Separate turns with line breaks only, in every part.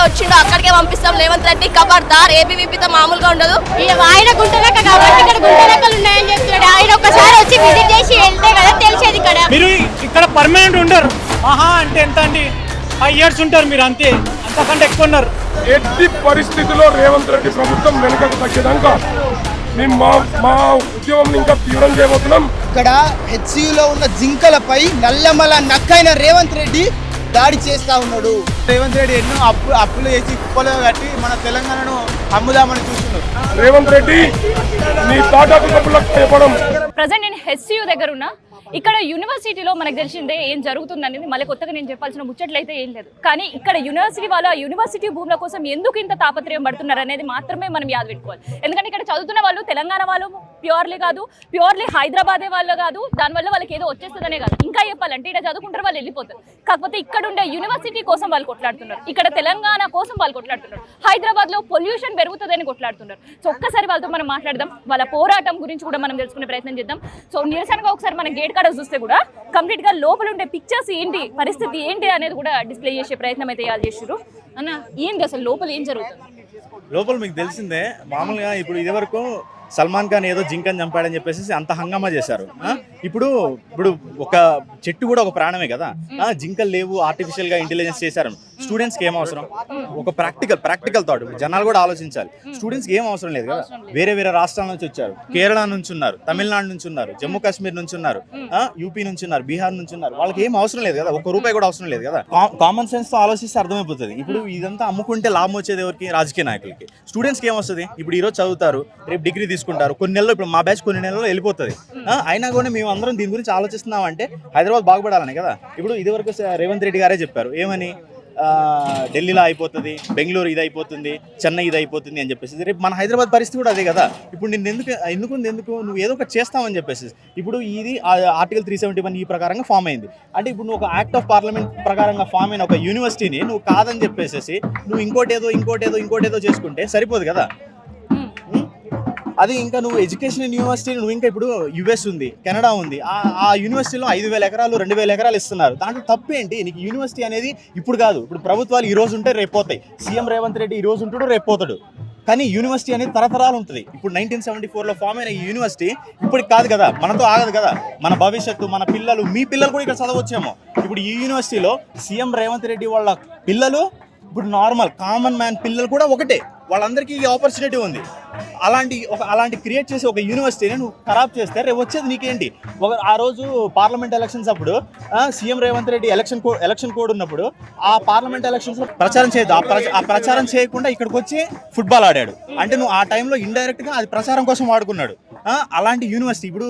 వచ్చిండో అక్కడికే పంపిస్తాం. రేవంత్ రెడ్డి ఖబర్దార్, ఏబీవీపీతో మామూలుగా ఉండదు.
ఆయన గుంటలెక్క కాబట్టి ఇక్కడ గుంటలెక్కలు ఉన్నాయని చెప్తున్నాడు. ఆయన ఒకసారి వచ్చి విజిట్ చేసి వెళ్తే కదా తెలిసేది. ఇక్కడ
మీరు ఇక్కడ పర్మనెంట్ ఉండరు. ఆహా అంటే ఎంత అండి, 5 years ఉంటారు మీరు, అంతే, అంతకంటే ఎక్కువ ఉన్నారు.
ఎట్టి పరిస్థితుల్లో రేవంత్ రెడ్డి ప్రభుత్వం వెనుకకు తగ్గేదాకా మేము మా ఉద్యమం ఇంకా తీవ్రం చేయబోతున్నాం.
ఇక్కడ హెచ్సియులో ఉన్న జింకలపై నల్లమల నక్కైన రేవంత్ రెడ్డి దాడి చేస్తా ఉన్నాడు.
రేవంత్ రెడ్డి ఎన్నో అప్పులు చేసి కుప్పలో కట్టి మన తెలంగాణను అమ్ముదామని చూస్తున్నారు.
రేవంత్ రెడ్డి నీ తాటాకు కప్పులకు చెప్పడం.
ప్రజెంట్ నేను హెచ్సియు దగ్గర ఉన్నా. ఇక్కడ యూనివర్సిటీలో మనకు తెలిసిందే ఏం జరుగుతుందనేది మళ్ళీ కొత్తగా నేను చెప్పాల్సిన ముచ్చట్లు అయితే ఏం లేదు. కానీ ఇక్కడ యూనివర్సిటీ వాళ్ళు ఆ యూనివర్సిటీ భూముల కోసం ఎందుకు ఇంత తాపత్రయం పడుతున్నారు అనేది మాత్రమే మనం యాద పెట్టుకోవాలి. ఎందుకంటే ఇక్కడ చదువుతున్న వాళ్ళు తెలంగాణ వాళ్ళు ప్యూర్లీ కాదు, ప్యూర్లీ హైదరాబాదే వాళ్ళు కాదు, దానివల్ల వాళ్ళకి ఏదో వచ్చేస్తుందనే కాదు. ఇంకా చెప్పాలంటే ఇక్కడ చదువుకుంటారు, వాళ్ళు వెళ్ళిపోతారు. కాకపోతే ఇక్కడ ఉండే యూనివర్సిటీ కోసం వాళ్ళు కొట్లాడుతున్నారు, ఇక్కడ తెలంగాణ కోసం వాళ్ళు కొట్లాడుతున్నారు, హైదరాబాద్ లో పొల్యూషన్ పెరుగుతుందని కొట్లాడుతున్నారు. సో ఒక్కసారి వాళ్ళతో మనం మాట్లాడదాం, వాళ్ళ పోరాటం గురించి కూడా మనం తెలుసుకునే ప్రయత్నం చేద్దాం. సో నిరసనగా ఒకసారి మన గేట్ కాడ చూస్తే కూడా కంప్లీట్ గా లోపల ఉండే పిక్చర్స్ ఏంటి, పరిస్థితి ఏంటి అనేది కూడా డిస్ప్లే చేసే ప్రయత్నం అయితే చేసారు. అన్న ఏంటి అసలు లోపల ఏం జరుగుతుంది?
లోపల మీకు తెలిసిందే, మామూలుగా ఇప్పుడు ఇది వరకు సల్మాన్ ఖాన్ ఏదో జింకని చంపాడని చెప్పేసి అంత హంగామా చేశారు. ఇప్పుడు ఒక చెట్టు కూడా ఒక ప్రాణమే కదా. జింకలు లేవు, ఆర్టిఫిషియల్ గా ఇంటెలిజెన్స్ చేశారు. స్టూడెంట్స్కి ఏం అవసరం? ఒక ప్రాక్టికల్ థాట్ జనాలు కూడా ఆలోచించాలి. స్టూడెంట్స్కి ఏం అవసరం లేదు కదా. వేరే రాష్ట్రాల నుంచి వచ్చారు, కేరళ నుంచి ఉన్నారు, తమిళనాడు నుంచి ఉన్నారు, జమ్మూ కాశ్మీర్ నుంచి ఉన్నారు, యూపీ నుంచి ఉన్నారు, బీహార్ నుంచి ఉన్నారు. వాళ్ళకి ఏం అవసరం లేదు కదా, ₹1 కూడా అవసరం లేదు కదా. కామన్ సెన్స్ తో ఆలోచిస్తే అర్థమైపోతుంది. ఇప్పుడు ఇదంతా అమ్ముకుంటే లాభం వచ్చేది ఎవరికి? రాజకీయ నాయకులకి. స్టూడెంట్స్కి ఏం వస్తుంది? ఇప్పుడు ఈరోజు చదువుతారు, రేపు డిగ్రీ తీసుకుంటారు, కొన్ని నెలలు, ఇప్పుడు మా బ్యాచ్ కొన్ని నెలల్లో వెళ్ళిపోతుంది. అయినా కూడా మేము అందరం దీని గురించి ఆలోచిస్తున్నాం అంటే హైదరాబాద్ బాగుపడాలని కదా. ఇప్పుడు ఇదివరకు రేవంత్ రెడ్డి గారే చెప్పారు, ఏమని, ఢిల్లీలో అయిపోతుంది, బెంగళూరు ఇది అయిపోతుంది, చెన్నై ఇది అయిపోతుంది అని చెప్పేసి. రేపు మన హైదరాబాద్ పరిస్థితి కూడా అదే కదా. ఇప్పుడు నేను ఎందుకు నువ్వు ఏదో ఒకటి చేస్తావని చెప్పేసి. ఇప్పుడు ఇది ఆర్టికల్ 371 ఈ ప్రకారంగా ఫామ్ అయింది. అంటే ఇప్పుడు నువ్వు ఒక యాక్ట్ ఆఫ్ పార్లమెంట్ ప్రకారంగా ఫామ్ అయిన ఒక యూనివర్సిటీని నువ్వు కాదని చెప్పేసి నువ్వు ఇంకోటేదో చేసుకుంటే సరిపోదు కదా. అది ఇంకా నువ్వు ఎడ్యుకేషన్ యూనివర్సిటీ, నువ్వు ఇంకా ఇప్పుడు యుఎస్ ఉంది, కెనడా ఉంది, ఆ యూనివర్సిటీలో 5,000 ఎకరాలు 2,000 ఎకరాలు ఇస్తున్నారు. దాంట్లో తప్పేంటి? నీకు యూనివర్సిటీ అనేది ఇప్పుడు కాదు, ఇప్పుడు ప్రభుత్వాలు ఈ రోజు ఉంటే రేపు పోతాయి. సీఎం రేవంత్ రెడ్డి ఈ రోజు ఉంటాడు, రేపు పోతాడు. కానీ యూనివర్సిటీ అనేది తరతరాలు ఉంటుంది. ఇప్పుడు 1974లో ఫామ్ అయిన ఈ యూనివర్సిటీ ఇప్పటికి కాదు కదా, మనతో ఆగదు కదా. మన భవిష్యత్తు, మన పిల్లలు, మీ పిల్లలు కూడా ఇక్కడ చదవచ్చేమో. ఇప్పుడు ఈ యూనివర్సిటీలో సీఎం రేవంత్ రెడ్డి వాళ్ళ పిల్లలు, ఇప్పుడు నార్మల్ కామన్ మ్యాన్ పిల్లలు కూడా ఒకటే, వాళ్ళందరికీ ఈ ఆపర్చునిటీ ఉంది. అలాంటి క్రియేట్ చేసి ఒక యూనివర్సిటీని నువ్వు ఖరాబ్ చేస్తే రేపు వచ్చేది నీకేంటి? ఆ రోజు పార్లమెంట్ ఎలక్షన్స్ అప్పుడు CM Revanth Reddy election code ఉన్నప్పుడు ఆ పార్లమెంట్ ఎలక్షన్స్ లో ప్రచారం చేయదు. ఆ ప్రచారం చేయకుండా ఇక్కడికి వచ్చి ఫుట్బాల్ ఆడాడు. అంటే నువ్వు ఆ టైంలో ఇండైరెక్ట్ గా అది ప్రచారం కోసం వాడుకున్నాడు. అలాంటి యూనివర్సిటీ ఇప్పుడు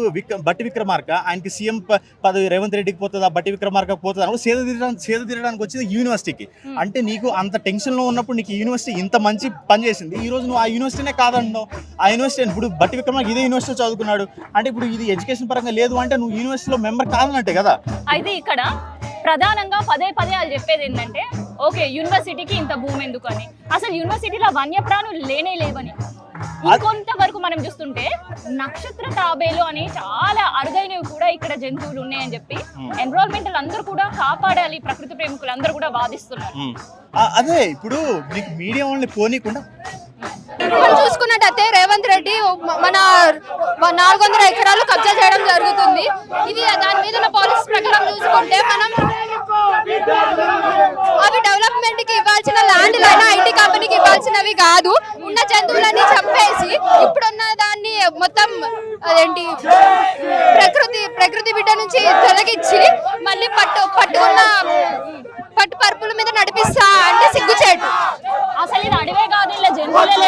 బట్టి విక్రమార్క, ఆయనకి సీఎం పదవి రేవంత్ రెడ్డికి పోతుందా, బట్టి విక్రమార్క పోతుందా, సేద తీరడానికి వచ్చింది యూనివర్సిటీకి. అంటే నీకు అంత టెన్షన్ లో ఉన్నప్పుడు నీకు యూనివర్సిటీ ఇంత మంచి పని చేసింది, ఈ రోజు నువ్వు ఆ యూనివర్సిటీనే కాదంటున్నావు. ఆ యూనివర్సిటీ ఇప్పుడు బట్టి విక్రమార్క ఇదే యూనివర్సిటీ చదువుకున్నాడు అంటే ఇప్పుడు ఇది ఎడ్యుకేషన్ పరంగా లేదు అంటే నువ్వు యూనివర్సిటీలో మెంబర్ కాదన్నట్టే కదా.
అయితే ఇక్కడ ప్రధానంగా పదే వాళ్ళు చెప్పేది ఏంటంటే, ఓకే యూనివర్సిటీకి ఇంత భూమి ఎందుకు అని, అసలు యూనివర్సిటీలో వన్యప్రాణులు లేనే లేవని. ఇంకొంతవరకు మనం చూస్తుంటే నక్షత్ర తాబేలు అని చాలా అరుదైనవి కూడా ఇక్కడ జంతువులు ఉన్నాయని చెప్పి ఎన్విరాన్మెంటల్ అందరూ కూడా కాపాడాలి, ప్రకృతి ప్రేమికులు అందరూ కూడా వాదిస్తున్నారు.
అదే ఇప్పుడు నీకు మీడియా వాళ్ళని పోనీకుండా
చూసుకున్నట్టయితే రేవంత్ రెడ్డి మన 400 ఎకరాలు కబ్జా చేయడం జరుగుతుంది. ఇది దాని మీద ఉన్న పాలసీ ప్రకారం చూసుకుంటే మనం అవి డెవలప్మెంట్ కి ఇవ్వాల్సిన ల్యాండ్ లైనా ఐటీ కంపెనీకి ఇవ్వాల్సినవి కాదు. ఉన్న జంతువులని చంపేసి ఇప్పుడున్న దాన్ని మొత్తం అదేంటి ప్రకృతి బిడ్డ నుంచి తొలగించి మళ్ళీ పట్టుకున్న పట్టు పరుపుల మీద నడిపిస్తా అంటే సిగ్గుచేటు.
అసలు ఇది అడవే కాదు, ఇలా జంతువులే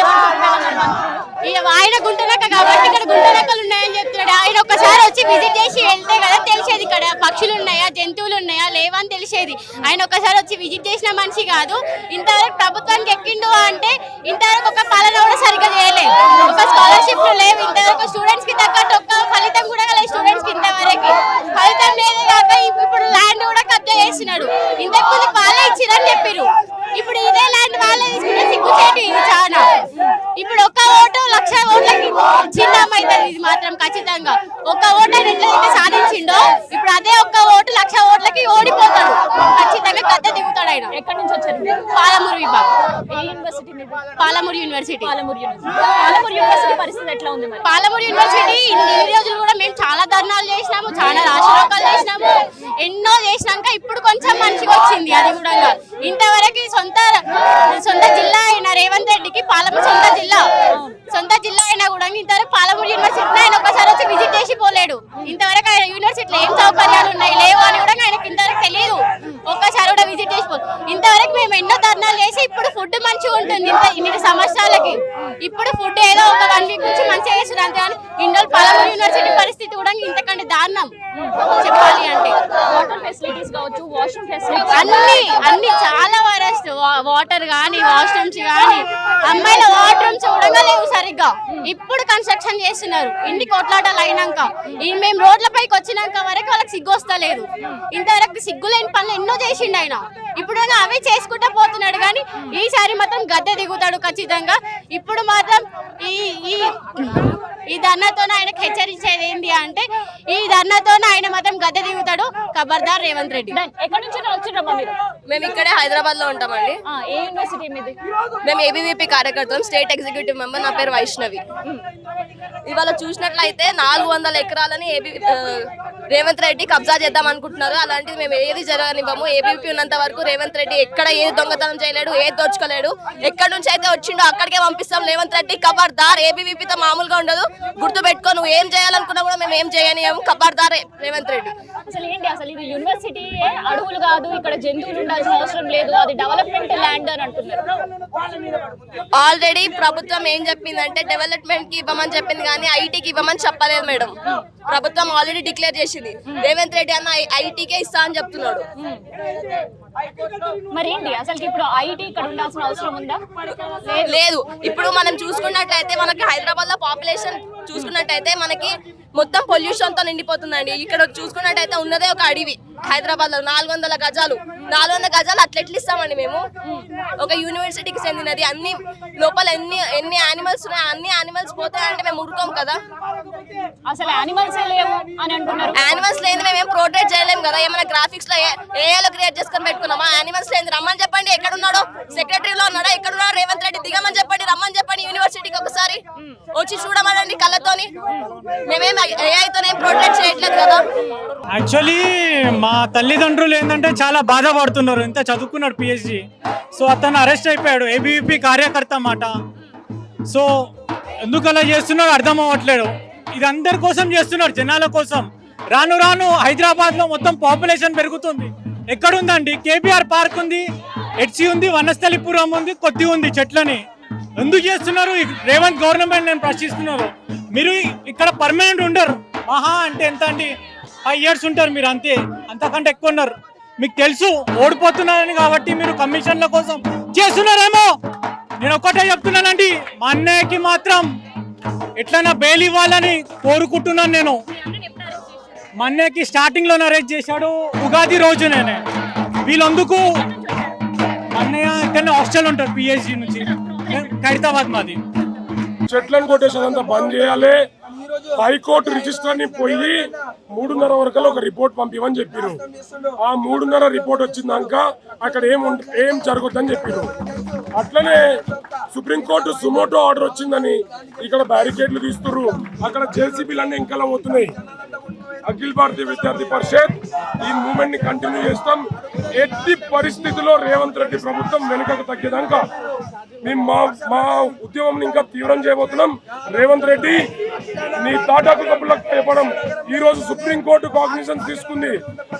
ఆయన గుంటలెక్క కాబట్టి ఇక్కడ గుంటలెక్కలు ఉన్నాయని చెప్తున్నాడు. ఆయన ఒకసారి వచ్చి విజిట్ చేసి వెళ్తే కదా తెలిసేది ఇక్కడ పక్షులు ఉన్నాయా, జంతువులు ఉన్నాయా, లేవని తెలిసేది. ఆయన ఒకసారి వచ్చి విజిట్ చేసిన మనిషి కాదు. ఇంతవరకు ప్రభుత్వానికి ఎక్కిండు అంటే ఇంతవరకు ఒక పాలన కూడా సరిగ్గా చేయలేదు, ఒక స్కాలర్షిప్లు లేవు, ఇంతవరకు స్టూడెంట్స్ కి తగ్గట్టు ఒక్క ఫలితం కూడా లేదు. స్టూడెంట్స్ కి ఇంతవరకు ఫలితం లేదు కాక ఇప్పుడు ల్యాండ్ కూడా కబ్జా చేస్తున్నాడు. ఇంతకు ముందు వాళ్ళే ఇచ్చిరని చెప్పారు, ఇప్పుడు ఇదే ల్యాండ్ వాళ్ళే తీసుకుంటే సిగ్గుచేటు. ఇది చాలా ఇప్పుడు ఒక్క ఓటు 1,00,000 ఓట్లకి చిన్నమైతుంది. ఇది మాత్రం ఖచ్చితంగా ఒక్క ఓటు ఆయన ఎట్లయితే సాధించిండో ఇప్పుడు అదే ఒక్క ఓటు 1,00,000 ఓట్లకి ఓడిపోతాడు. ఖచ్చితంగా గద్దె దిగుతాడు ఆయన.
ఎక్కడి నుంచి వచ్చారు?
పాలమూరు పాలమూరు విభాగం.
ఏ యూనివర్సిటీ మీది?
పాలమూరు యూనివర్సిటీ.
పాలమూరు యూనివర్సిటీ పరిస్థితి ఎట్లా ఉంది మరి?
పాలమూరు యూనివర్సిటీ ఇన్ని రోజులు కూడా మేము చాలా ధర్నాలు చేసినాము, చాలా రాష్ట్రోకాలు చేసినాము, ఎన్నో చేసినాక ఇప్పుడు కొంచెం మంచిగా వచ్చింది. అది కూడా ఇంతవరకు సొంత జిల్లా అయిన రేవంత్ రెడ్డికి పాలమూరు సొంత జిల్లా అయినా కూడా ఇంతవరకు పాలమూరు యూనివర్సిటీ ఆయన ఒకసారి వచ్చి విజిట్ చేసి పోలేడు. ఇంతవరకు ఆయన యూనివర్సిటీలో ఏం సౌకర్యాలు ఉన్నాయి లేవు అని కూడా ఆయనకి ఇంతవరకు తెలియదు. ఒక్కసారి కూడా విజిట్ చేసి ఇంతవరకు మేము ఎన్నో ధర్నాలు చేసి ఇప్పుడు ఫుడ్ మంచిగా ఉంటుంది. ఇన్ని సంవత్సరాలకి ఇప్పుడు ఫుడ్ ఏదో ఒక 1 వీక్ నుంచి మంచిగా చేస్తున్నారు అంతే. కానీ ఇండోర్ పాలమూరు యూనివర్సిటీ పరిస్థితి కూడా ఇంతకంటే దారుణం చెప్పాలి అంటే.
వాటర్ ఫెసిలిటీస్ కావచ్చు, వాష్రూమ్ ఫెసిలిటీస్
అన్ని చాలా వరస్ట్. వాటర్ కానీ వాష్రూమ్స్ కానీ అమ్మాయిల వాష్రూమ్స్ కూడా లేవు సరిగ్గా. ఇప్పుడు కన్స్ట్రక్షన్ చేస్తున్నారు ఇన్ని కొట్లాటలు అయినాక. మేము రోడ్లపైకి వచ్చినాక వరకు వాళ్ళకి సిగ్గు వస్తలేదు. ఇంతవరకు సిగ్గులేని పనులు ఎన్నో చేసిండు ఆయన. ఇప్పుడు అవే చేసుకుంటా పోతున్నాడు. కానీ ఈసారి మాత్రం గద్దె దిగుతాడు ఖచ్చితంగా. ఇప్పుడు మాత్రం ఈ ధర్నాతో ఆయనకు హెచ్చరించేది ఏంటి అంటే ఈ ధర్నాతో ఆయన మాత్రం గద్దె దిగుతాడు. ఖబర్దార్ రేవంత్ రెడ్డి.
ఎక్కడి నుంచి వచ్చిండ్రమ్మా మీరు?
మేము ఇక్కడే హైదరాబాద్ లో ఉంటామండి.
ఏ యూనివర్సిటీ మీది?
మేము ఏబీవీపీ కార్యకర్తలు, స్టేట్ ఎగ్జిక్యూటివ్ మెంబర్. నా పేరు వైష్ణవి. ఇవాళ చూసినట్లయితే 400 ఎకరాలని రేవంత్ రెడ్డి కబ్జా చేద్దాం అనుకుంటున్నారు. అలాంటిది మేము ఏది జరగనివ్వము. ఏబీవీపీ ఉన్నంత వరకు రేవంత్ రెడ్డి ఎక్కడ ఏది దొంగతనం చేయలేడు, ఏది దోచుకోలేడు. ఎక్కడి నుంచి అయితే వచ్చిండో అక్కడికే పంపిస్తాం. రేవంత్ రెడ్డి ఖబర్దార్. ఏబీవీపీతో మామూలుగా ఉండదు, గుర్తు పెట్టుకో. నువ్వు ఏం చేయాలనుకున్నా కూడా మేము ఏం చేయనియము. ఖబర్దార్ రేవంత్ రెడ్డి.
అసలు ఏంటి అసలు ఇది యూనివర్సిటీ అడవులు కాదు, ఇక్కడ జంతువులు ఉండాల్సిన అవసరం లేదు, అది డెవలప్మెంట్ ల్యాండ్ అని అంటున్నారు.
ఆల్రెడీ ప్రభుత్వం ఏం చెప్పిందంటే డెవలప్మెంట్ కి ఇవ్వమని చెప్పింది కానీ ఐటీకి ఇవ్వమని చెప్పలేదు మేడం. ప్రభుత్వం ఆల్రెడీ డిక్లేర్ చేసింది. రేవంత్ రెడ్డి అన్న ఐటీకే ఇస్తా అని చెప్తున్నాడు.
మరి ఏంటి అసలు ఇప్పుడు ఐటీ ఇక్కడ ఉండాల్సిన అవసరం ఉందా?
లేదు. ఇప్పుడు మనం చూసుకున్నట్లయితే మనకి హైదరాబాద్ లో పాపులేషన్ చూసుకున్నట్టయితే మనకి మొత్తం పొల్యూషన్ తో నిండిపోతుందండి. ఇక్కడ చూసుకున్నట్టయితే ఉన్నదే ఒక అడవి హైదరాబాద్ లో 400 గజాలు. 400 గజాలు అట్లా ఎట్లా ఇస్తామండి మేము? ఒక యూనివర్సిటీకి చెందినది. అన్ని లోపల ఎన్ని యానిమల్స్ ఉన్నాయి, అన్ని యానిమల్స్ పోతాయంటే మేము ఊరుకోం కదా.
అసలు యానిమల్స్ లేవు అని అంటున్నారు.
యానిమల్స్ లేని మేము ఏం ప్రొటెక్ట్ చేయలేము కదా. ఏమైనా గ్రాఫిక్స్ లో ఏఐలో క్రియేట్ చేసుకొని పెట్టుకున్నామా? యానిమల్స్ లేని రమ్మని చెప్పండి. ఎక్కడ ఉన్నాడో సెక్రటరీలో ఉన్నాడా? ఎక్కడ ఉన్నాడో రేవంత్ రెడ్డి దిగమని చెప్పండి, రమ్మని చెప్పండి యూనివర్సిటీకి ఒకసారి వచ్చి చూడమనండి కళ్ళతోని. మేమేం ఏఐతో ఏం ప్రొటెక్ట్ చేయట్లేదు కదా.
యాక్చువల్లీ మా తల్లిదండ్రులు ఏంటంటే చాలా బాధపడుతున్నారు. ఇంత చదువుకున్నాడు పిహెచ్డి. సో అతను అరెస్ట్ అయిపోయాడు. ఏబీవీపీ కార్యకర్త అన్నమాట. సో ఎందుకు అలా చేస్తున్నారో అర్థం అవ్వట్లేదు. ఇది అందరి కోసం చేస్తున్నారు, జనాల కోసం. రాను రాను హైదరాబాద్లో మొత్తం పాపులేషన్ పెరుగుతుంది. ఎక్కడుందండి? కేబీఆర్ పార్క్ ఉంది, హెచ్సి ఉంది, వనస్థలిపురం ఉంది, కొద్ది ఉంది చెట్లని. ఎందుకు చేస్తున్నారు రేవంత్ గవర్నమెంట్? నేను ప్రశ్నిస్తున్నారు. మీరు ఇక్కడ పర్మనెంట్ ఉండరు. మహా అంటే ఎంత అండి 5 years ఉంటారు మీరు, అంతే. అంతకంటే ఎక్కువ ఉన్నారు. మీకు తెలుసు ఓడిపోతున్నారని, కాబట్టి మీరు కమిషన్ల కోసం చేస్తున్నారేమో. నేను ఒక్కటే చెప్తున్నానండి, మా అన్నయ్యకి మాత్రం ఎట్లైనా బెయిల్ ఇవ్వాలని కోరుకుంటున్నాను నేను. మా అన్నయ్యకి స్టార్టింగ్ లోనే అరెస్ట్ చేశాడు, ఉగాది రోజునే. వీళ్ళందుకు మా అన్నయ్య ఇక్కడనే హాస్టల్ ఉంటారు పిహెచ్డి నుంచి, ఖైరతాబాద్ మాది.
చెట్లను కొట్టేసేదంతా బంద్ చేయాలి. హైకోర్టు రిజిస్టర్ ని పోయి 3:30 వరకు ఒక రిపోర్ట్ పంపిమని చెప్పారు. ఆ 3:30 రిపోర్ట్ వచ్చిందాక అక్కడ ఏం జరుగుతుందని చెప్పారు. అట్లనే సుప్రీంకోర్టు సుమోటో ఆర్డర్ వచ్చిందని ఇక్కడ బ్యారికేడ్లు తీస్తున్నారు. అక్కడ జేసీబీలన్నీ ఇంకా పోతున్నాయి. అఖిల భారతీయ విద్యార్థి పరిషత్ ఈ మూవ్మెంట్ ని కంటిన్యూ చేస్తాం. ఎట్టి పరిస్థితుల్లో రేవంత్ రెడ్డి ప్రభుత్వం వెనుకకు తగ్గేదాకా మేము మా ఉద్యమం ఇంకా తీవ్రం చేయబోతున్నాం. రేవంత్ రెడ్డి నీ తాటాకు కప్పులకు చెప్పడం ఈ రోజు సుప్రీంకోర్టు కాగ్నిజెన్స్ తీసుకుంది.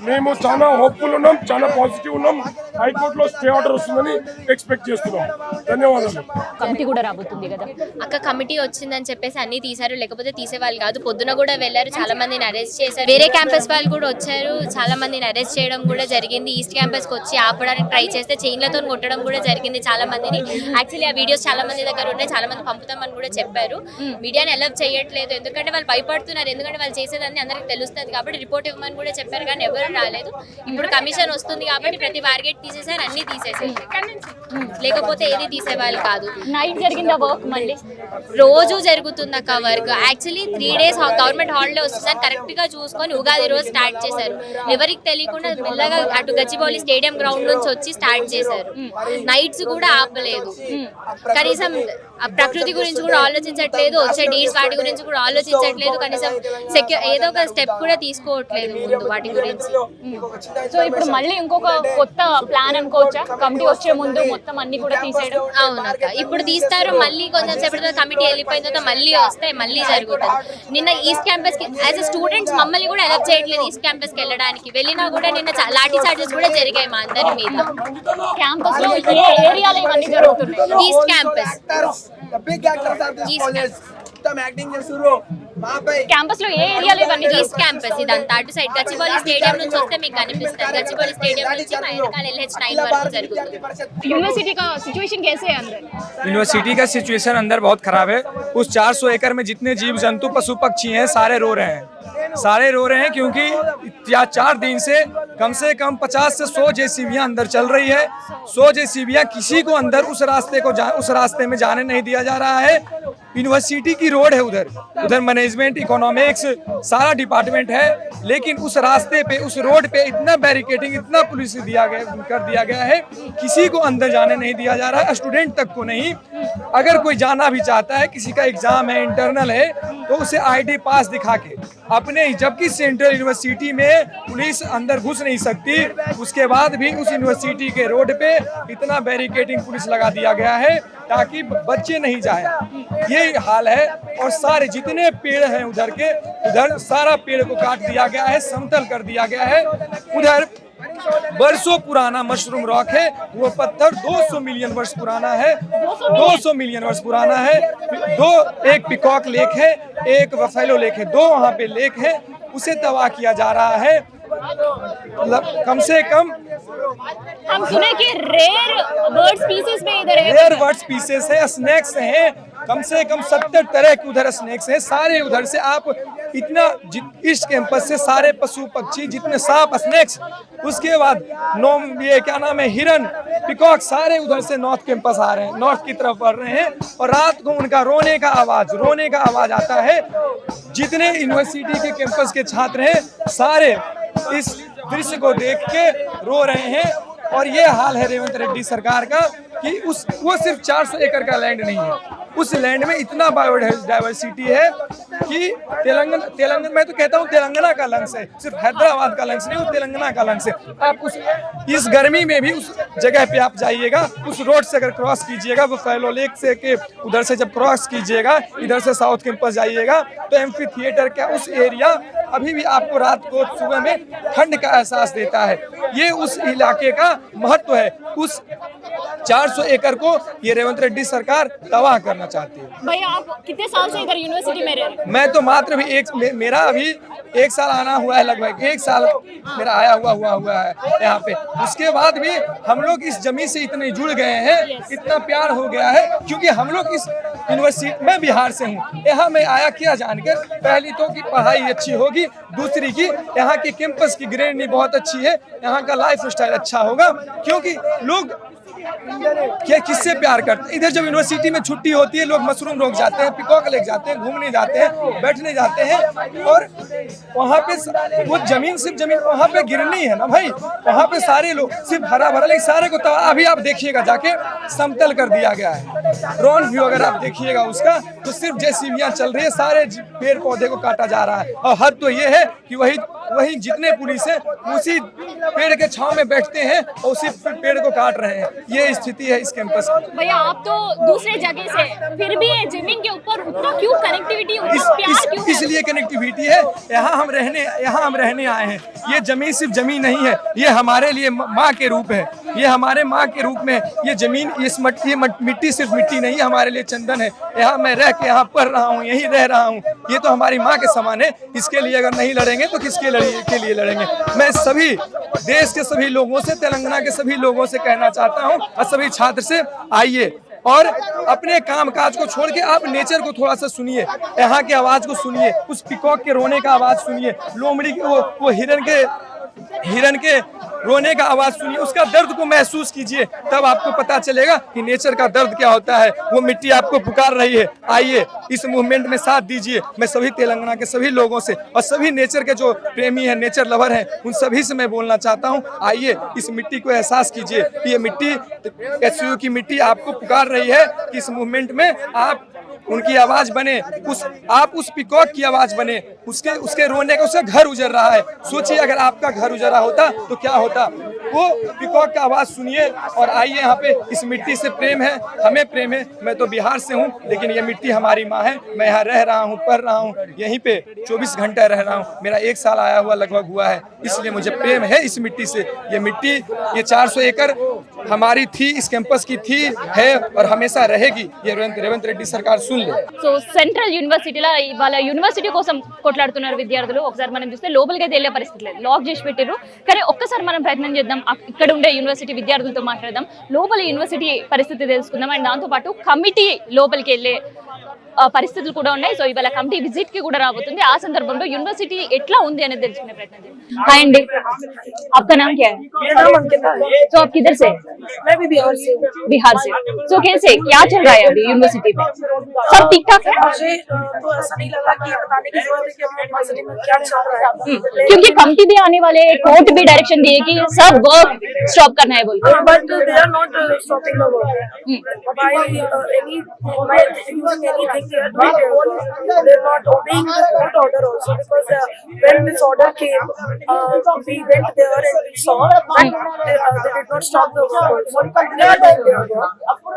మేము చాలా హోప్ఫుల్ ఉన్నాం, చాలా పాజిటివ్ ఉన్నాం. హైకోర్టులో స్టే ఆర్డర్ వస్తుందని ఎక్స్పెక్ట్ చేస్తున్నాం. ధన్యవాదాలు.
కమిటీ కూడా రాబోతుంది కదా
అక్క. కమిటీ వచ్చిందని చెప్పేసి అన్ని తీశారు, లేకపోతే తీసేవాళ్ళు కాదు. పొద్దున కూడా వెళ్ళారు, చాలా మందిని అరెస్ట్ చేశారు. వేరే క్యాంపస్ వాళ్ళు కూడా వచ్చారు, చాలా మందిని అరెస్ట్ చేయడం కూడా జరిగింది. ఈస్ట్ క్యాంపస్ కి వచ్చి ఆపడానికి ట్రై చేస్తే చైన్లతో కొట్టడం కూడా జరిగింది చాలా మందిని. యాక్చువల్లీ ఆ వీడియోస్ చాలా మంది దగ్గర ఉన్నాయి, చాలా మంది పంపుతామని కూడా చెప్పారు. మీడియాని అలౌ చేయట్లేదు. ఇవ్వట్లేదు, ఎందుకంటే వాళ్ళు భయపడుతున్నారు, ఎందుకంటే వాళ్ళు చేసేదాన్ని అందరికి తెలుస్తుంది కాబట్టి రిపోర్ట్ ఇవ్వమని కూడా చెప్పారు కానీ ఎవరు రాలేదు. ఇప్పుడు కమిషన్ వస్తుంది కాబట్టి ప్రతి బార్గెట్ తీసేసారు, అన్ని తీసేసారు, లేకపోతే ఏది తీసేవాళ్ళు కాదు.
నైట్ జరిగిందా వర్క్ మళ్ళీ?
రోజు జరుగుతుంది అక్క work. Actually 3 days government holiday వస్తుందని కరెక్ట్ గా చూసుకొని ఉగాది రోజు స్టార్ట్ చేశారు. ఎవరికి తెలియకుండా మెల్లగా అటు గచ్చిబౌలి స్టేడియం గ్రౌండ్ నుంచి వచ్చి స్టార్ట్ చేశారు. నైట్స్ కూడా ఆపలేదు. కనీసం ప్రకృతి గురించి కూడా ఆలోచించట్లేదు, వచ్చే డీల్స్ వాటి గురించి కూడా ఆలోచించట్లేదు, కనీసం ఏదో ఒక స్టెప్ కూడా తీసుకోవట్లేదు ముందు వాటి గురించి.
సో ఇప్పుడు మళ్ళీ ఇంకొక కొత్త ప్లాన్ అనుకోవచ్చా? కమిటీ వచ్చే ముందు మొత్తం అన్ని కూడా తీసేయడం?
అవునక్క, ఇప్పుడు తీస్తారు, మళ్ళీ కొంచెం సేపటి కమిటీ వెళ్ళిపోయిన తర్వాత మళ్ళీ వస్తాయి, మళ్ళీ జరుగుతుంది. నిన్న ఈస్ట్ క్యాంపస్ కి యాజ్ స్టూడెంట్స్ మమ్మల్ని కూడా అలౌ చేయట్లేదు ఈస్ట్ క్యాంపస్ కి వెళ్ళడానికి. వెళ్ళినా కూడా నిన్న లాఠీ చార్జెస్ కూడా జరిగాయి మా అందరి మీద.
క్యాంపస్ లో ఏ ఏరియాలో ఇవన్నీ జరుగుతున్నాయి?
ఈస్ట్ క్యాంపస్,
క్యాంపస్ లో ఏ ఏరియాలో ఇవన్నీ?
ఈస్ట్ క్యాంపస్ ఇదంతా అటు సైడ్ గచ్చిబౌలి స్టేడియం నుంచి వస్తే మీకు కనిపిస్తుంది. గచ్చిబౌలి స్టేడియం నుంచి మా వెనకాల LH9 వరకు జరుగుతుంది.
यूनिवर्सिटी का सिचुएशन कैसे है अंदर?
यूनिवर्सिटी का सिचुएशन अंदर बहुत खराब है। उस 400 एकड़ में जितने जीव जंतु पशु पक्षी हैं सारे रो रहे हैं, क्योंकि 4 दिन से कम 50 से 100 जेसीबियां अंदर चल रही है। 100 जेसीबियां किसी को अंदर उस रास्ते में जाने नहीं दिया जा रहा है। यूनिवर्सिटी की रोड है, उधर मैनेजमेंट, इकोनॉमिक्स सारा डिपार्टमेंट है, लेकिन उस रास्ते पे उस रोड पे इतना बैरिकेडिंग, इतना पुलिस कर दिया गया है, किसी को अंदर जाने नहीं दिया जा रहा है, स्टूडेंट तक को नहीं। अगर कोई जाना भी चाहता है, किसी का एग्जाम है, इंटरनल है, तो उसे ID पास दिखा के अपने, जबकि सेंट्रल यूनिवर्सिटी में पुलिस अंदर घुस नहीं सकती, उसके बाद भी उस यूनिवर्सिटी के रोड पे इतना बैरिकेडिंग पुलिस लगा दिया गया है ताकि बच्चे नहीं जाए। ये हाल है। और सारे जितने पेड़ हैं उधर सारा पेड़ को काट दिया गया है, समतल कर दिया गया है। उधर बरसों पुराना मशरूम रॉक है, वो पत्थर 200 मिलियन वर्ष पुराना है, 200 मिलियन वर्ष पुराना है। एक पिकॉक लेक है, एक बफेलो लेक है, 2 वहाँ पे लेक है, उसे तबाह किया जा रहा है। कम से कम
हम सुने कि रेयर बर्ड स्पीसीज में इधर है,
रेयर बर्ड स्पीसीज है, स्नेक्स हैं, कम से कम 70 तरह के उधर स्नेक्स हैं। सारे उधर से आप इतना ईस्ट कैंपस से सारे पशु पक्षी, जितने सांप, स्नेक्स, उसके बाद ये क्या नाम है, हिरन, पिकॉक, सारे उधर से नॉर्थ कैंपस आ रहे हैं, नॉर्थ की तरफ बढ़ रहे हैं। और रात को उनका रोने का आवाज आता है। जितने यूनिवर्सिटी के कैंपस के छात्र हैं सारे इस दृश्य को देख के रो रहे हैं। और ये हाल है रेवंत रेड्डी सरकार का कि वो सिर्फ 400 एकड़ का लैंड नहीं है, उस लैंड में इतना बायोडाइवर्सिटी है कि तेलंगाना, मैं तो कहता हूँ तेलंगाना का लंग्स है, सिर्फ हैदराबाद का लंग्स नहीं, वो तेलंगाना का लंग्स है। आप इस गर्मी में भी उस जगह पे आप जाइएगा, उस रोड से अगर क्रॉस कीजिएगा, वो फैलो लेक से के उधर से जब क्रॉस कीजिएगा, इधर से साउथ कैंपस जाइएगा, तो एम्फी थिएटर का उस एरिया अभी भी आपको रात को सुबह में ठंड का एहसास देता है। ये उस इलाके का महत्व है। उस 400 एकड़ को ये रेवंत रेड्डी सरकार तबाह करना चाहती है।
भैया आप कितने साल से इधर यूनिवर्सिटी में रह रहे हैं?
मैं तो मात्र भी मेरा अभी 1 साल आना हुआ है, लगभग 1 साल मेरा आया हुआ है यहाँ पे। उसके बाद भी हम लोग इस जमीन से इतने जुड़ गए हैं, इतना प्यार हो गया है, क्योंकि हम लोग इस यूनिवर्सिटी, मैं बिहार से हूँ, यहाँ मैं आया क्या जानकर, पहली तो कि पढ़ाई अच्छी होगी, दूसरी की यहाँ के कैंपस की ग्रेडनी बहुत अच्छी है, यहाँ का लाइफ स्टाइल अच्छा होगा, क्योंकि लोग किससे प्यार करते हैं। इधर जब यूनिवर्सिटी में छुट्टी होती है, लोग मशरूम रोक जाते हैं, पिकॉक लेक जाते हैं, घूमने जाते हैं, बैठने जाते हैं, और वहाँ पे वो जमीन, सिर्फ जमीन वहाँ पे गिरनी है ना भाई, वहाँ पे सारे लोग सिर्फ हरा भरा, लेकिन सारे को अभी आप देखिएगा जाके समतल कर दिया गया है। ड्रोन व्यू अगर आप देखिएगा उसका, तो सिर्फ जेसीबियां चल रही है, सारे पेड़ पौधे को काटा जा रहा है। और हद तो ये है कि वही जितने पुलिस है उसी पेड़ के छांव में बैठते हैं और उसी पेड़ को काट रहे हैं। ये स्थिति है इस कैंपस की।
भैया आप तो दूसरे जगह से, फिर भी ये जमीन के ऊपर उतना क्यों कनेक्टिविटी, उतना प्यार क्यों?
इसलिए कनेक्टिविटी है, यहाँ हम रहने आए हैं। ये जमीन सिर्फ जमीन नहीं है, ये हमारे लिए माँ के रूप है, ये हमारे माँ के रूप में ये जमीन, ये मिट्टी सिर्फ मिट्टी नहीं है, हमारे लिए चंदन है। यहाँ मैं रह के यहाँ पढ़ रहा हूँ, यहीं रह रहा हूँ, ये तो हमारी माँ के समान है। इसके लिए अगर नहीं लड़ेंगे तो किसके लिए लड़ेंगे। मैं सभी देश के सभी लोगों से, तेलंगाना के सभी लोगों से कहना चाहता हूँ, और सभी छात्र से, आइए और अपने काम काज को छोड़ के आप नेचर को थोड़ा सा सुनिए, यहाँ की आवाज को सुनिए, उस पिकॉक के रोने का आवाज सुनिए, लोमड़ी के वो हिरन के रोने का आवाज सुनिए, उसका दर्द को महसूस कीजिए, तब आपको पता चलेगा कि नेचर का दर्द क्या होता है। वो मिट्टी आपको पुकार रही है, आइए इस मूवमेंट में साथ दीजिए। मैं सभी तेलंगाना के सभी लोगों से और सभी नेचर के जो प्रेमी हैं, नेचर लवर हैं, उन सभी से मैं बोलना चाहता हूँ, आइए इस मिट्टी को एहसास कीजिए कि ये मिट्टी एचयू की मिट्टी आपको पुकार रही है कि इस मूवमेंट में आप उनकी आवाज बने, आप उस पिकॉक की आवाज बने, उसके रोने का उसका घर उजड़ रहा है। सोचिए अगर आपका घर उजड़ा होता तो क्या होता। वो पिकॉक का आवाज सुनिए और आइए यहाँ पे। इस मिट्टी से प्रेम है, हमें प्रेम है। मैं तो बिहार से हूँ, लेकिन ये मिट्टी हमारी माँ है। मैं यहाँ रह रहा हूँ, पढ़ रहा हूँ, यहीं पे 24 घंटा रह रहा हूँ। मेरा 1 साल आया हुआ लगभग हुआ है, इसलिए मुझे प्रेम है इस मिट्टी से। ये मिट्टी, ये 400 एकड़ हमारी थी, इस कैंपस की थी, है और हमेशा रहेगी। ये रेवंत रेड्डी सरकार सुन ले।
సో సెంట్రల్ యూనివర్సిటీలో వాళ్ళ యూనివర్సిటీ కోసం కొట్లాడుతున్నారు విద్యార్థులు. ఒకసారి మనం చూస్తే లోపలికి అయితే వెళ్ళే పరిస్థితి లేదు, లాక్ చేసి పెట్టారు. కానీ ఒక్కసారి మనం ప్రయత్నం చేద్దాం, ఇక్కడ ఉండే యూనివర్సిటీ విద్యార్థులతో మాట్లాడదాం, లోపల యూనివర్సిటీ పరిస్థితి తెలుసుకుందాం. అండ్ దాంతోపాటు కమిటీ లోపలికి వెళ్ళే పరిస్థితులు కూడా ఉన్నాయి. సో ఇవాళ కమిటీ విజిట్ కి కూడా రాబోతుంది. ఆ సందర్భంలో యూనివర్సిటీ ఎట్లా ఉంది అనేది తెలుసుకునే ప్రయత్నం చేద్దాం. హాయ్ అండి, आपका नाम क्या है?
मेरा नाम अंकिता है।
तो आप किधर से?
मैं भी बिहार से हूँ।
बिहार से। तो कैसे क्या चल रहा है अभी यूनिवर्सिटी में? सब ठीक ठाक है?
मुझे तो ऐसा नहीं लगा कि ये बताने की जरूरत है कि अभी यूनिवर्सिटी में क्या चल रहा है,
क्योंकि कमिटी भी आने वाले, कोर्ट भी डायरेक्शन दिए कि सब वर्क स्टॉप करना है बोल के।
But they are not stopping the work by any by using anything they are doing. They are not obeying the court order also, because when this order came, we went there and we saw that they did not stop the work also. They are doing their work.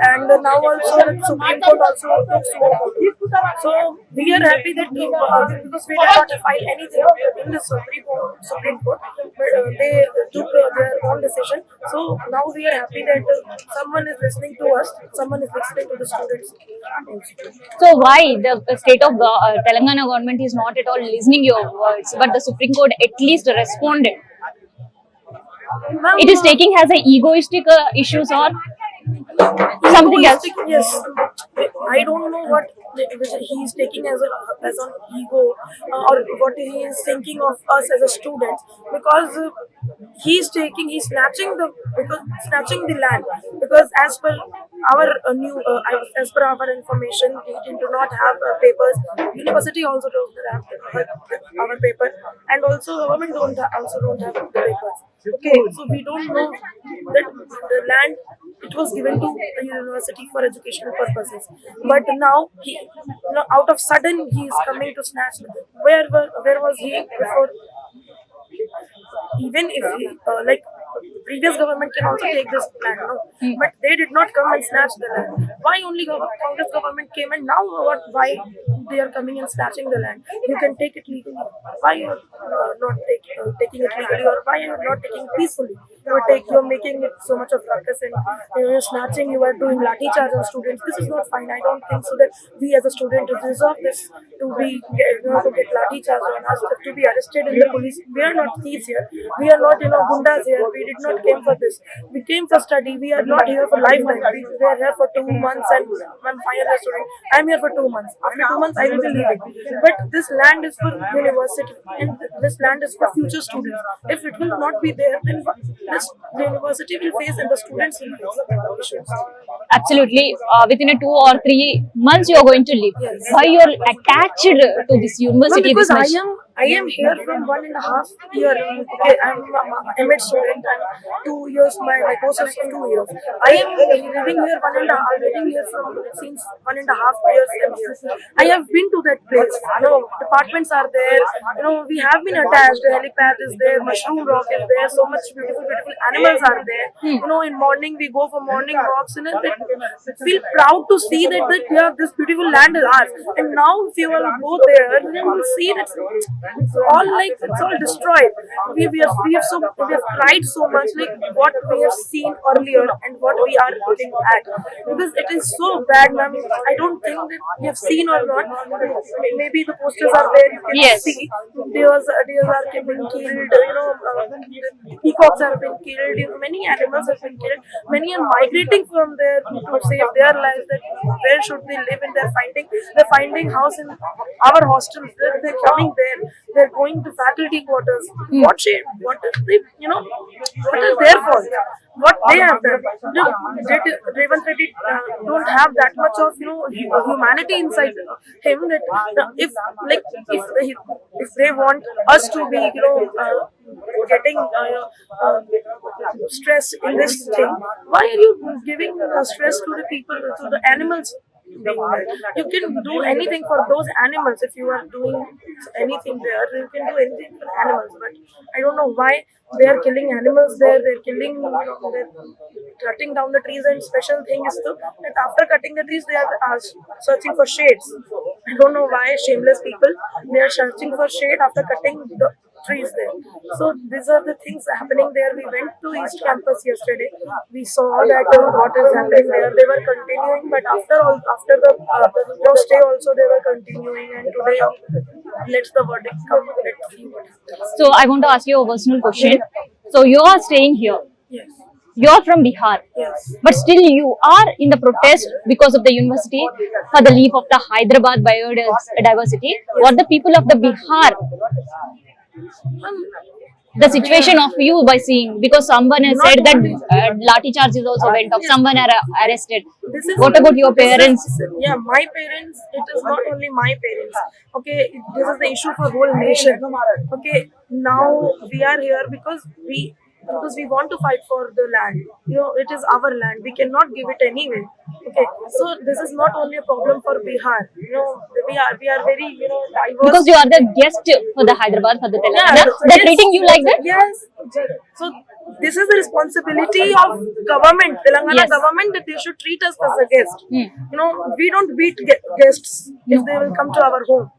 And now also the Supreme Court also took slow motive. So we are happy that because we did not file anything in the Supreme Court, but they took their own decision. So now we are happy that someone is listening to us, someone is listening to the students.
So why the state of Telangana government is not at all listening your words, but the Supreme Court at least responded? It is taking as a egoistic issues or something else?
Yes, I don't know what he is taking as an ego, or what he is thinking of us as a student, because he's snatching the land, because as per our as per our information, we do not have papers. University also does not have our paper, and also government don't have the papers. Okay, so we don't know that the land, it was given to the university for educational purposes, but now out of sudden he is coming to snatch. Where was he before? Even if he previous government can also take this land, no? But they did not come and snatch the land. Why only Congress government came, and now why they are coming and snatching the land? You can take it legally. Why you are not taking it legally, or why you are not taking it peacefully? You are making it so much of ruckus, and you are snatching. You are doing lathi charge on students. This is not fine. I don't think so that we as a student deserve this to get lathi charge on us, to be arrested in the police. We are not thieves here. We are not gundas here. We did not came for this. We came for study. We are not here for lifetime. We are here for 2 months, and I'm final year student. I'm here for 2 months. After 2 months, I will be leaving. But this land is for university, and this land is for future students. If it will not be there, then the university will face and the students will face issues.
Absolutely. Within a 2 or 3 months, you are going to leave.
Yes.
Why you are attached to this university?
No, because
this much?
I am here from 1.5 years. Okay, I'm a MA student, and 2 years, my course is 2 years. I am living here living here from since 1.5 years. I have been to that place. Departments are there. We have been attached. The helipad is there. Mushroom rock is there. So much beautiful animals are there. In morning we go for morning walks, and feel proud to see that this beautiful land is ours. And now if you will go there, then you will see that It's all like it's all destroyed. We have cried so much like what we have seen earlier and what we are looking at, because it is so bad, ma'am. I don't think that you have seen or not. Maybe the posters are there. You can
Yes.
see deers are being killed. The peacocks have been killed. Many animals have been killed. Many are migrating from there to save their lives. That where should they live? And they're finding house in our hostels. They're coming there. They're going to faculty quarters. What shape? What is the what is their fault? What they have done? Revant Reddy don't have that much of humanity inside him. That if they want us to be getting stress in this thing, why are you giving stress to the people, to the animals? You can do anything for those animals. If you are doing anything there, you can do anything for animals. But I don't know why they are killing animals there. They're killing, they're cutting down the trees. And special thing is that after cutting the trees, they are searching for shades. I don't know why shameless people, they are searching for shade after cutting the trees there. So these are the things happening there. We went to East Campus yesterday. We saw that what is happening there. They were continuing, but after the stay also they were continuing. And today, let the verdict come. Let's see what happens.
So I want to ask you a personal question. So you are staying here.
Yes.
You are from Bihar.
Yes.
But still you are in the protest because of the university for the leave of the Hyderabad biodiversity. What the people of the Bihar, the situation of you by seeing, because someone has said that Lati charges also went off, someone are arrested. What about your parents?
Yeah, my parents, it is not only my parents. Okay, this is the issue for whole nation. Okay, now we are here because we want to fight for the land. It is our land. We cannot give it anyway. Okay, so this is not only a problem for Bihar. We are very diverse.
Because you are the guest for the Hyderabad, for the Telangana.
Yeah,
They're treating you like that?
Yes. So this is the responsibility of government, Telangana
Yes.
government, that they should treat us as a guest. We don't beat guests if they will come to our home.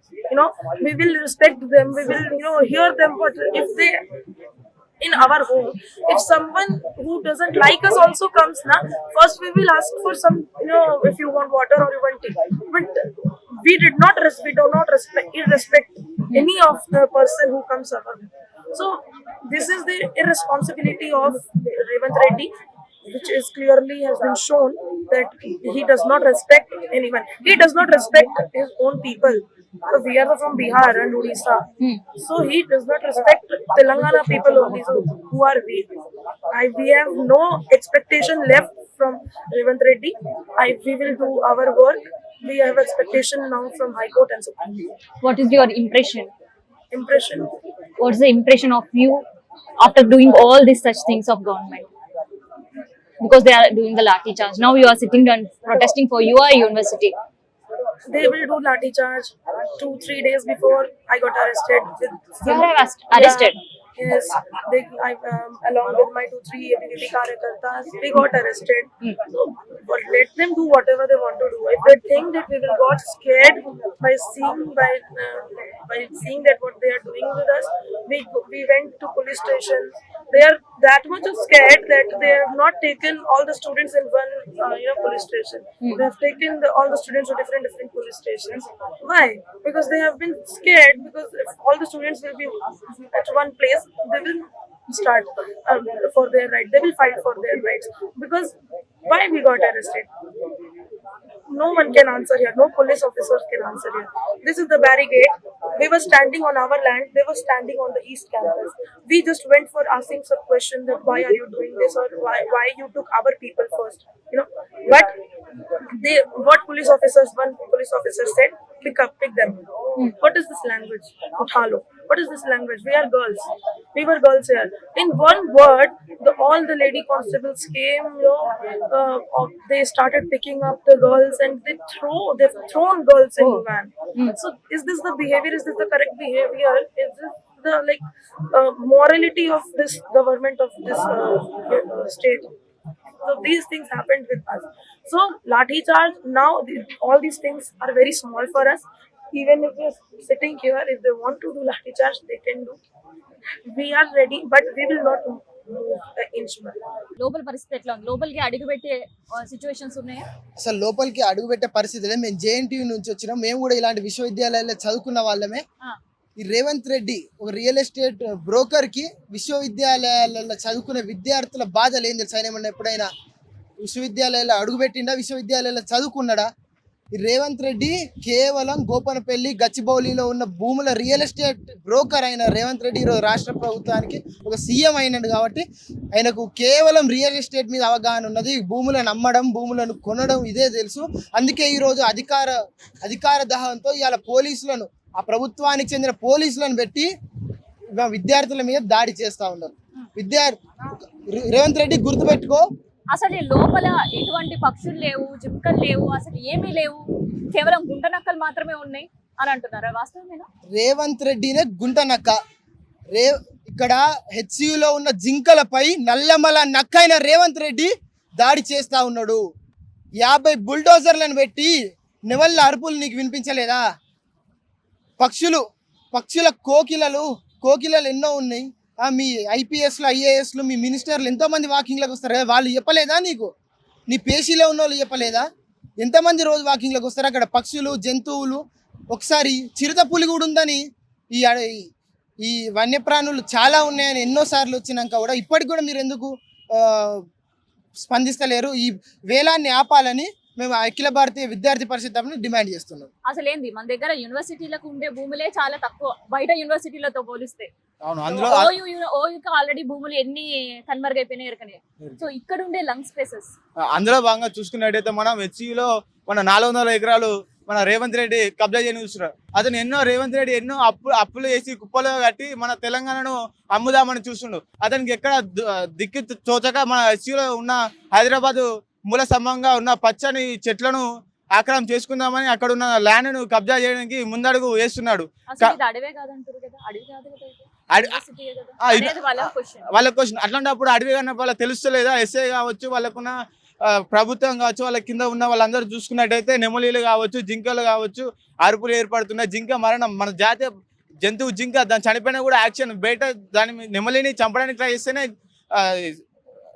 We will respect them. We will hear them. But if they in our home, if someone who doesn't like us also comes now, first we will ask for some, if you want water or you want tea. But we do not respect any of the person who comes over. So this is the irresponsibility of Revant Reddy, which is clearly has been shown that he does not respect anyone. He does not respect his own people. So we are from Bihar and Odisha. So he does not respect Telangana people only. So who are we? We have no expectation left from Revant Reddy. We will do our work. We have expectation now from High Court and Supreme Court.
What is your impression?
Impression.
What's the impression of you after doing all these such things of government? Because they are doing the Lati charge. Now you are sitting and protesting for your university.
They will do Lati charge 2-3 days before I got arrested.
You are arrested?
Yes, along with my 2-3 ABVP Karyakartas, we got arrested. So, but let them do whatever they want to do. If they think that we will got scared by seeing that what they are doing with us, we went to police stations. They are that much of scared that they have not taken all the students in one police station. They have taken all the students to different police stations. Why? Because they have been scared. Because if all the students will be at one place, they will start for their right. They will fight for their rights. Because why we got arrested? No one can answer here. No police officers can answer here. This is the barricade. We were standing on our land. They were standing on the East Campus. We just went for asking some question that why are you doing this, or why you took our people first. But one police officer said, pick them. What is this language? Uthalo. What is this language? We are girls. We were girls here. In one word, all the lady constables came. They started picking up the girls and they've thrown girls in van. So is this the behavior? Is this the correct behavior? Is this the morality of this government, of this state? So these things happened with us. So Lathi charge, now all these things are very small for us. Even if we're sitting here, if they want to do lathi charge, they can do. We are ready, but we will not move an inch more.
లోపల పరిస్థితి ఎట్లా ఉంది? లోపలికి అడుగు పెట్టే situations ఉన్నాయా?
అసలు లోపలికి అడుగుపెట్టే పరిస్థితి లేదు. మేము జేఎన్టీయూ నుంచి వచ్చినాం, మేము కూడా ఇలాంటి విశ్వవిద్యాలయాల్లో చదువుకున్న వాళ్ళమే. ఈ రేవంత్ రెడ్డి ఒక రియల్ ఎస్టేట్ బ్రోకర్ కి విశ్వవిద్యాలయాలలో చదువుకునే విద్యార్థుల బాధలు ఏం తెలుసు? ఆయన ఏమన్నా ఎప్పుడైనా విశ్వవిద్యాలయాల్లో అడుగుపెట్టిండా? విశ్వవిద్యాలయాల్లో చదువుకున్నాడా? ఈ రేవంత్ రెడ్డి కేవలం గోపనపల్లి గచ్చిబౌలిలో ఉన్న భూముల రియల్ ఎస్టేట్ బ్రోకర్ అయిన రేవంత్ రెడ్డి ఈరోజు రాష్ట్ర ప్రభుత్వానికి ఒక సీఎం అయినాడు కాబట్టి ఆయనకు కేవలం రియల్ ఎస్టేట్ మీద అవగాహన ఉన్నది. భూములను అమ్మడం, భూములను కొనడం ఇదే తెలుసు. అందుకే ఈరోజు అధికార దాహంతో ఇవాళ పోలీసులను, ఆ ప్రభుత్వానికి చెందిన పోలీసులను పెట్టి విద్యార్థుల మీద దాడి చేస్తూ ఉన్నారు. రేవంత్ రెడ్డి గుర్తుపెట్టుకో,
అసలు ఈ లోపల ఎటువంటి పక్షులు లేవు, జింకలు లేవు, అసలు ఏమీ లేవు, కేవలం గుంట నక్కలు మాత్రమే ఉన్నాయి అని అంటున్నారు. వాస్తవమేనా?
రేవంత్ రెడ్డినే గుంటనక్క. ఇక్కడ హెచ్సియులో ఉన్న జింకలపై నల్లమల నక్కైన రేవంత్ రెడ్డి దాడి చేస్తా ఉన్నాడు. 50 బుల్డోజర్లను పెట్టి నెవళ్ళ అరుపులు నీకు వినిపించలేదా? పక్షుల కోకిలలు ఎన్నో ఉన్నాయి. మీ ఐపీఎస్లు, ఐఏఎస్లు, మీ మినిస్టర్లు ఎంతోమంది వాకింగ్లకు వస్తారు కదా, వాళ్ళు చెప్పలేదా నీకు? నీ పేషీలో ఉన్న వాళ్ళు చెప్పలేదా? ఎంతమంది రోజు వాకింగ్లకు వస్తారు అక్కడ? పక్షులు, జంతువులు, ఒకసారి చిరుత పులి కూడా ఉందని, ఈ వన్యప్రాణులు చాలా ఉన్నాయని ఎన్నోసార్లు వచ్చినాక కూడా ఇప్పటికి కూడా మీరు ఎందుకు స్పందిస్తలేరు? ఈ వేలాన్ని ఆపాలని మేము అఖిల భారతీయ విద్యార్థి పరిషత్ తరఫున డిమాండ్ చేస్తున్నాం.
అసలు ఏంది, మన దగ్గర యూనివర్సిటీలకు ఉండే భూములే చాలా తక్కువ బయట యూనివర్సిటీలతో పోలిస్తే. ఓయూకి ఆల్రెడీ భూములు ఎన్ని కన్మరుగైపోయినాయి ఎరకనే. సో ఇక్కడ ఉండే లంగ్ స్పేసెస్
అందులో భాగంగా చూసుకున్నట్టయితే మనం హెచ్సిలో మన 400 ఎకరాలు మన రేవంత్ రెడ్డి కబ్జా చేయని చూస్తున్నారు. అతను రేవంత్ రెడ్డి ఎన్నో అప్పులు వేసి కుప్పలో కట్టి మన తెలంగాణను అమ్ముదామని చూస్తుండు. అతనికి ఎక్కడ దిక్కు తోచక మన హెచ్సిలో ఉన్న హైదరాబాద్ మూల స్తంభంగా ఉన్న పచ్చని చెట్లను ఆక్రమణ చేసుకుందామని అక్కడ ఉన్న ల్యాండ్ ను కబ్జా చేయడానికి ముందడుగు వేస్తున్నాడు. వాళ్ళ క్వశ్చన్ అట్లాంటప్పుడు అడవి కన్నా వాళ్ళకి తెలుస్తలేదా? ఎస్ఐ కావచ్చు, వాళ్ళకున్న ప్రభుత్వం కావచ్చు, వాళ్ళ కింద ఉన్న వాళ్ళందరూ చూసుకున్నట్టయితే నెమలీలు కావచ్చు, జింకలు కావచ్చు, అరుపులు ఏర్పడుతున్నాయి. జింక మరణం, మన జాతీయ జంతువు జింక, దాన్ని చనిపోయినా కూడా యాక్షన్ బయట దాని నెమలిని చంపడానికి ట్రై చేస్తేనే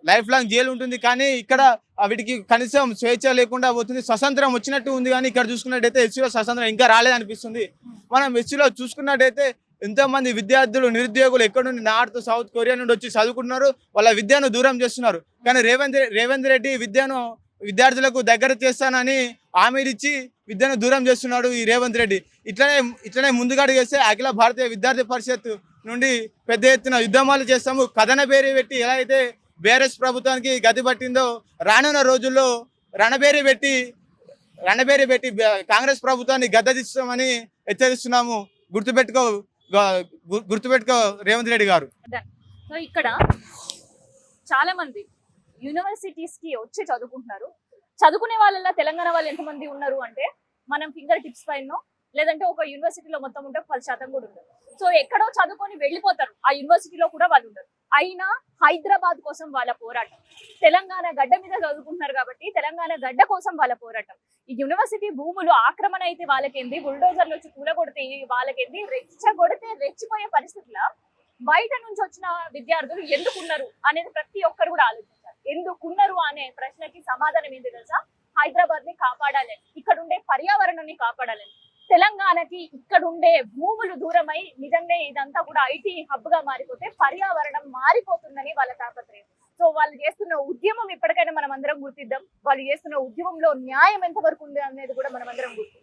లైఫ్ లాంగ్ జైలు ఉంటుంది. కానీ ఇక్కడ వీటికి కనీసం స్వేచ్ఛ లేకుండా పోతుంది. స్వతంత్రం వచ్చినట్టు ఉంది, కానీ ఇక్కడ చూసుకున్నట్టయితే హెచ్సిలో స్వతంత్రం ఇంకా రాలేదనిపిస్తుంది. మనం హెచ్సిలో చూసుకున్నట్టయితే ఎంతోమంది విద్యార్థులు, నిరుద్యోగులు ఎక్కడ నుండి నార్త్, సౌత్ కొరియా నుండి వచ్చి చదువుకుంటున్నారు. వాళ్ళ విద్యను దూరం చేస్తున్నారు. కానీ రేవంత్ రెడ్డి విద్యార్థులకు దగ్గర చేస్తానని హామీలు ఇచ్చి విద్యను దూరం చేస్తున్నాడు ఈ రేవంత్ రెడ్డి. ఇట్లనే ముందుగాడు చేస్తే అఖిల భారతీయ విద్యార్థి పరిషత్ నుండి పెద్ద ఎత్తున యుద్ధమాలు చేస్తాము. కథన పేరు పెట్టి ఎలా అయితే బీఆర్ఎస్ ప్రభుత్వానికి గతి పట్టిందో రానున్న రోజుల్లో రణబేరి పెట్టి కాంగ్రెస్ ప్రభుత్వాన్ని గద్దదిస్తామని హెచ్చరిస్తున్నాము. గుర్తుపెట్టుకో రేవంత్ రెడ్డి గారు.
సో ఇక్కడ చాలా మంది యూనివర్సిటీస్ కి వచ్చి చదువుకుంటున్నారు. చదువుకునే వాళ్ళ తెలంగాణ వాళ్ళు ఎంతమంది ఉన్నారు అంటే మనం ఫింగర్ టిప్స్ పైన, లేదంటే ఒక యూనివర్సిటీలో మొత్తం ఉంటే 10% కూడా ఉండరు. సో ఎక్కడో చదువుకొని వెళ్ళిపోతారు, ఆ యూనివర్సిటీలో కూడా వాళ్ళు ఉండరు. అయినా హైదరాబాద్ కోసం వాళ్ళ పోరాటం, తెలంగాణ గడ్డ మీద చదువుకుంటున్నారు కాబట్టి తెలంగాణ గడ్డ కోసం వాళ్ళ పోరాటం. ఈ యూనివర్సిటీ భూములు ఆక్రమణ అయితే వాళ్ళకేంది, బుల్డోజర్లు వచ్చి కూలగొడితే వాళ్ళకేంది, రెచ్చిపోయే పరిస్థితుల్లో బయట నుంచి వచ్చిన విద్యార్థులు ఎందుకున్నారు అనేది ప్రతి ఒక్కరు కూడా ఆలోచించారు. ఎందుకున్నారు అనే ప్రశ్నకి సమాధానం ఏంటి తెలుసా? హైదరాబాద్ ని కాపాడాలి, ఇక్కడ ఉండే పర్యావరణాన్ని కాపాడాలని. తెలంగాణకి ఇక్కడ ఉండే భూములు దూరమై నిజంగా ఇదంతా కూడా ఐటీ హబ్ గా మారిపోతే పర్యావరణం మారిపోతుందని వాళ్ళ తాపత్రయం. సో వాళ్ళు చేస్తున్న ఉద్యమం ఇప్పటికైనా మనం అందరం గుర్తిద్దాం. వాళ్ళు చేస్తున్న ఉద్యమంలో న్యాయం ఎంతవరకు ఉంది అనేది కూడా మనం అందరం గుర్తిద్దాం.